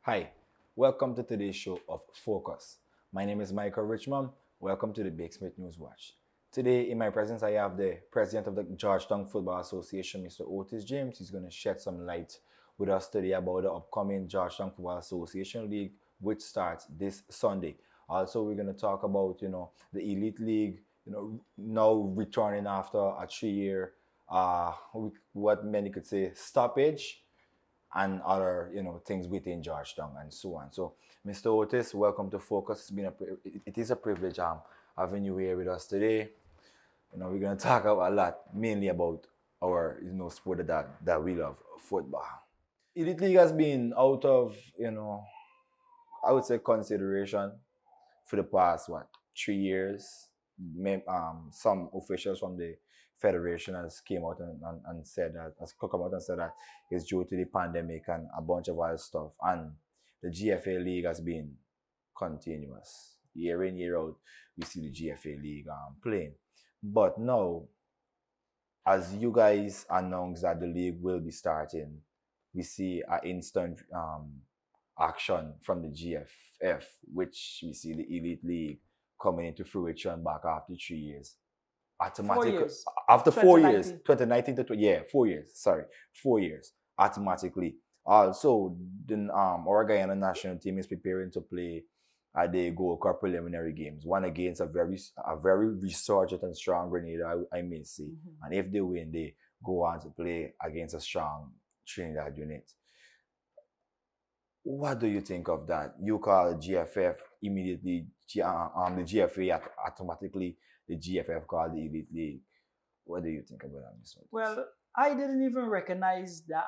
Hi, welcome to today's show of Focus. My name is Michael Richmond. Welcome to the Big Smith News Watch. Today, in my presence, I have the president of the Georgetown Football Association, Mr. Otis James. He's going to shed some light with us today about the upcoming Georgetown Football Association League, which starts this Sunday. Also, we're going to talk about, the Elite League, now returning after a 3-year, what many could say, stoppage and other things within Georgetown and so on. So, Mr. Otis, welcome to Focus. It is a privilege having you here with us today. We're gonna talk a lot, mainly about our sport that we love, football. Elite League has been out of I would say consideration for the past 3 years. Some officials from the federation has came out and said that it's due to the pandemic and a bunch of other stuff. And the GFA league has been continuous. Year in, year out, we see the GFA league playing. But now, as you guys announce that the league will be starting, we see an instant action from the GFF, which we see the Elite League coming into fruition back after 3 years. Automatic 4 years. after 4 years, 2019. 2019 to 4 years. Sorry, 4 years automatically. Also, the our Guyana national team is preparing to play the Gold Cup preliminary games, one against a very resurgent and strong Grenada, I may say. Mhm. And if they win, they go on to play against a strong Trinidad unit. What do you think of that? You call GFF immediately, the GFA automatically, the GFF called the Elite League. What do you think about that, Mr. Otis? Well, I didn't even recognize that.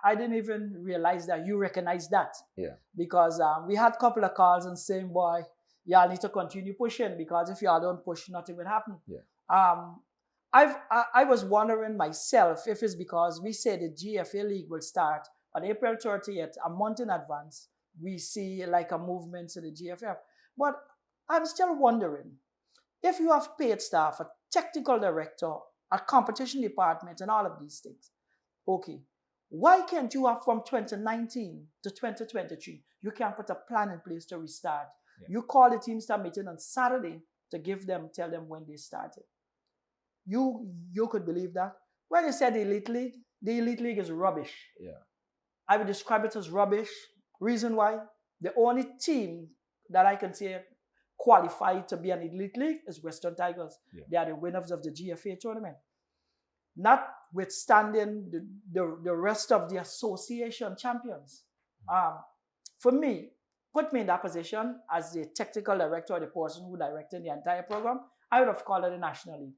I didn't even realize that you recognized that Yeah, because we had a couple of calls and saying, boy, y'all need to continue pushing because if y'all don't push, nothing will happen. yeah, Um, I was wondering myself if it's because we say the GFA League will start on April 30th, a month in advance. We see like a movement to the GFF. But I'm still wondering if you have paid staff, a technical director, a competition department, and all of these things, okay, why can't you have from 2019 to 2023? You can put a plan in place to restart. yeah. You call the team start meeting on Saturday to tell them when they started. You could believe that? When you said the Elite League is rubbish. Yeah. I would describe it as rubbish. Reason why? The only team that I can say qualified to be an Elite League is Western Tigers. Yeah. They are the winners of the GFA tournament. Notwithstanding the rest of the association champions. For me, put me in that position as the technical director or the person who directed the entire program, I would have called it a national league.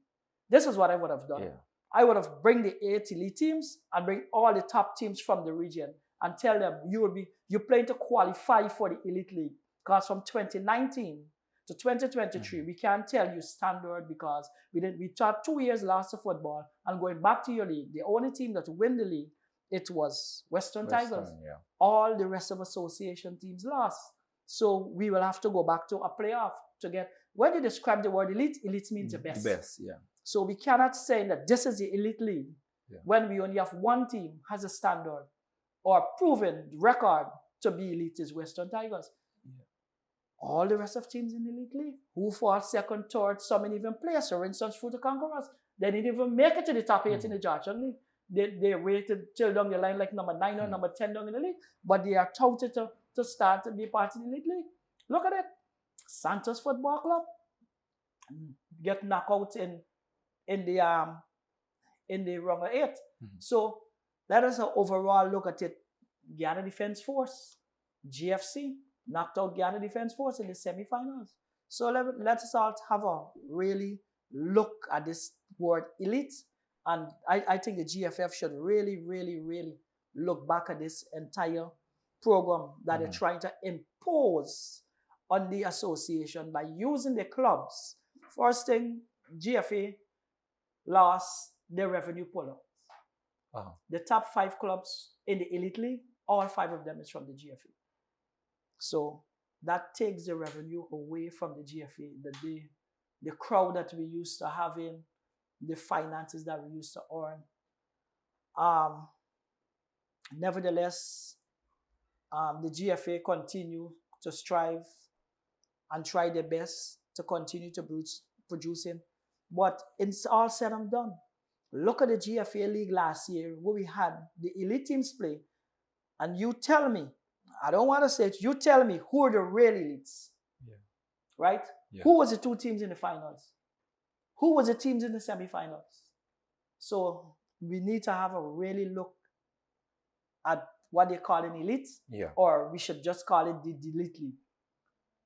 This is what I would have done. Yeah. I would have bring the 8 elite teams and bring all the top teams from the region and tell them you're playing to qualify for the Elite League. Because from 2019 to 2023, we can't tell you standard because we taught 2 years lost of football and going back to your league. The only team that win the league, it was Western Tigers. Yeah. All the rest of association teams lost. So we will have to go back to a playoff to get. When you describe the word elite, elite means the best. The best, yeah. So we cannot say that this is the elite league when we only have one team has a standard or proven record to be elite is Western Tigers. Yeah. All the rest of teams in the elite league who fall second, third, some didn't even play. For instance, Fruta Conquerors, they didn't even make it to the top 8 in the Georgian League. They waited till down the line like number 9 or number 10 down in the league, but they are touted to start to be part of the elite league. Look at it. Santos Football Club get knocked out in the round of 8. So let us overall look at it. Guyana Defense Force, GFC, knocked out Guyana Defense Force in the semifinals. So let us all have a really look at this word elite. And I think the GFF should really, really, really look back at this entire program that they're trying to impose on the association by using the clubs. First thing, GFA lost their revenue pull-out. The top 5 clubs in the Elite League, all 5 of them is from the GFA. So that takes the revenue away from the GFA. The crowd that we used to having, the finances that we used to earn. Nevertheless, The GFA continue to strive and try their best to continue to producing. But it's all said and done. Look at the GFA League last year where we had the elite teams play. And you tell me, I don't want to say it, you tell me who are the real elites. Yeah. Right? Yeah. Who was the two teams in the finals? Who was the teams in the semifinals? So we need to have a really look at what they call an elite, Yeah. or we should just call it the elite league.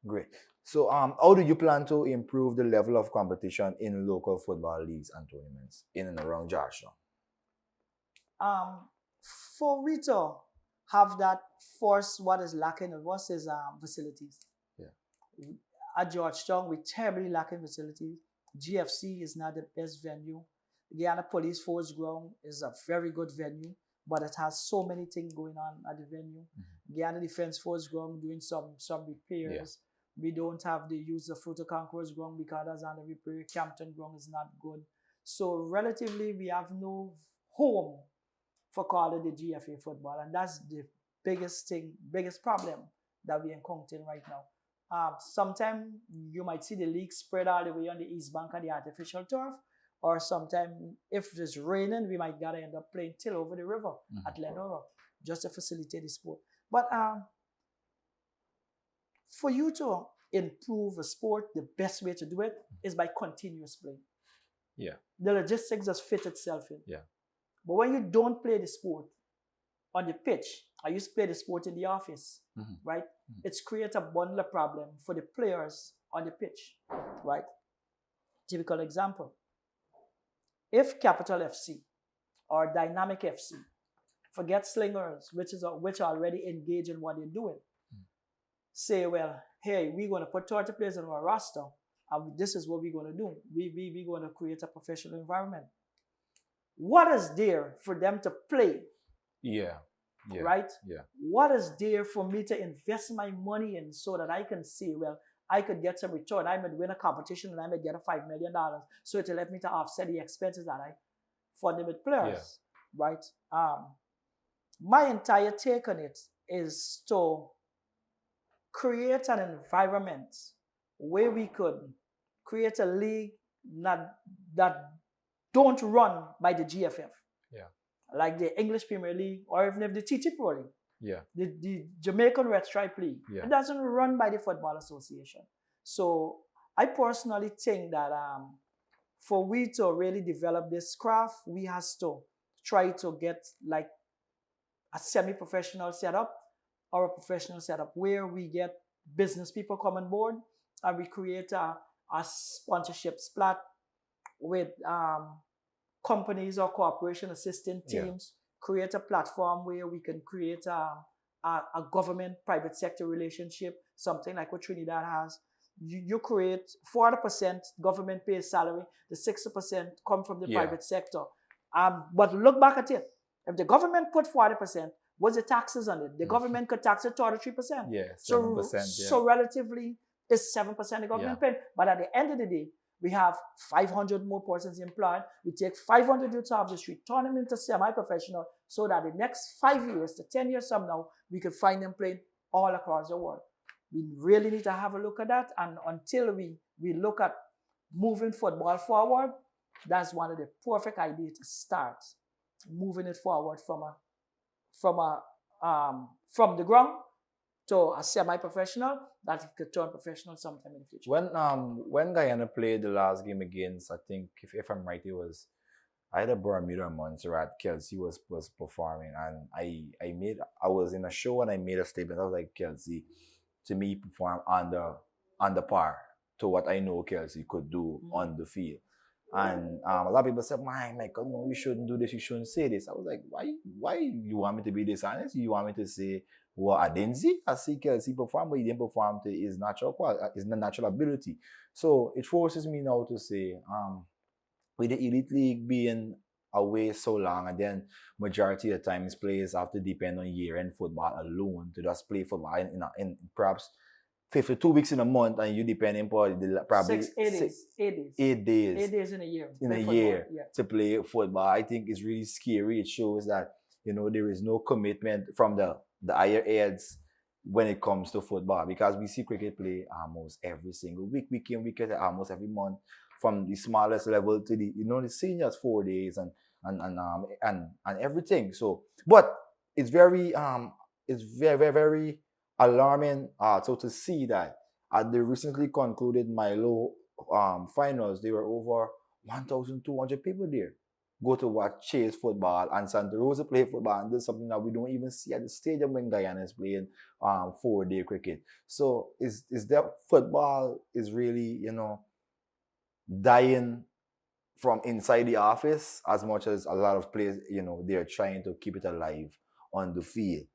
Great. So, how do you plan to improve the level of competition in local football leagues and tournaments in and around Georgetown? For we to have that force, what is lacking in us is facilities. Yeah. At Georgetown, we terribly lacking facilities. GFC is not the best venue. Guyana Police Force Ground is a very good venue, but it has so many things going on at the venue. Mm-hmm. Guyana Defense Force Ground doing some repairs. Yeah. We don't have the use of Fruta Concourse Ground because that's under repair. Campton Ground is not good. So relatively, we have no home for calling the GFA football, and that's the biggest problem that we're encountering right now. Sometimes you might see the league spread all the way on the east bank of the artificial turf, or sometimes if it's raining, we might gotta end up playing till over the river at Lenora just to facilitate the sport. But for you to improve a sport, the best way to do it is by continuous play. Yeah. The logistics just fit itself in. Yeah. But when you don't play the sport on the pitch, I used to play the sport in the office, right? It's create a bundle of problem for the players on the pitch, right? Typical example. If Capital FC or Dynamic FC, forget Slingers, which are already engaged in what they're doing, say, well, hey, we're going to put 30 players on our roster, and this is what we're going to do. We're going to create a professional environment. What is there for them to play? Yeah. Right? Yeah. What is there for me to invest my money in so that I can see, well, I could get some return. I might win a competition and I might get a $5 million. So it'll let me to offset the expenses that I fund with players. Yeah. Right? My entire take on it is to create an environment where we could create a league that don't run by the GFF. Yeah. Like the English Premier League, or even if the TT Pro League. Yeah. The Jamaican Red Stripe League. Yeah. It doesn't run by the Football Association. So I personally think that for we to really develop this craft, we have to try to get like a semi-professional setup or a professional setup where we get business people come on board and we create a sponsorship splat with companies or corporation assistant teams, create a platform where we can create a government-private sector relationship, something like what Trinidad has. You create 40% government pays salary, the 60% come from the private sector. But look back at it. If the government put 40%, what's the taxes on it? The government could tax it 33%. Yeah, 7%. So relatively, it's 7% the government paid. But at the end of the day, we have 500 more persons employed. We take 500 youths off the street, turn them into semi-professional, so that the next 5 years to 10 years from now, we could find them playing all across the world. We really need to have a look at that. And until we look at moving football forward, that's one of the perfect ideas to start moving it forward from the ground to a semi-professional that could turn professional sometime in the future. When Guyana played the last game against, I think if I'm right, it was either Bermuda or Montserrat. Kelsey was performing, and I was in a show and I made a statement. I was like, Kelsey, to me, perform on the par to what I know Kelsey could do on the field. And a lot of people said, Michael, no, you shouldn't do this, you shouldn't say this. I was like, why you want me to be dishonest? You want me to say, well, I didn't see Kelsey perform, but he didn't perform to his natural ability. So it forces me now to say, with the Elite League being away so long, and then majority of the times players have to depend on year-end football alone to just play football in perhaps 52 weeks in a month, and you depending on probably 8 days. 8 days in a year. To play football. I think it's really scary. It shows that there is no commitment from the the higher heads when it comes to football, because we see cricket play almost every single week in, week out, almost every month, from the smallest level to the the seniors 4 days and everything. So, but it's very alarming so to see that at the recently concluded Milo finals, there were over 1,200 people there go to watch Chase football and Santa Rosa play football, and do something that we don't even see at the stadium when Guyana is playing 4-day cricket. So is that football is really, dying from inside the office as much as a lot of players, they're trying to keep it alive on the field.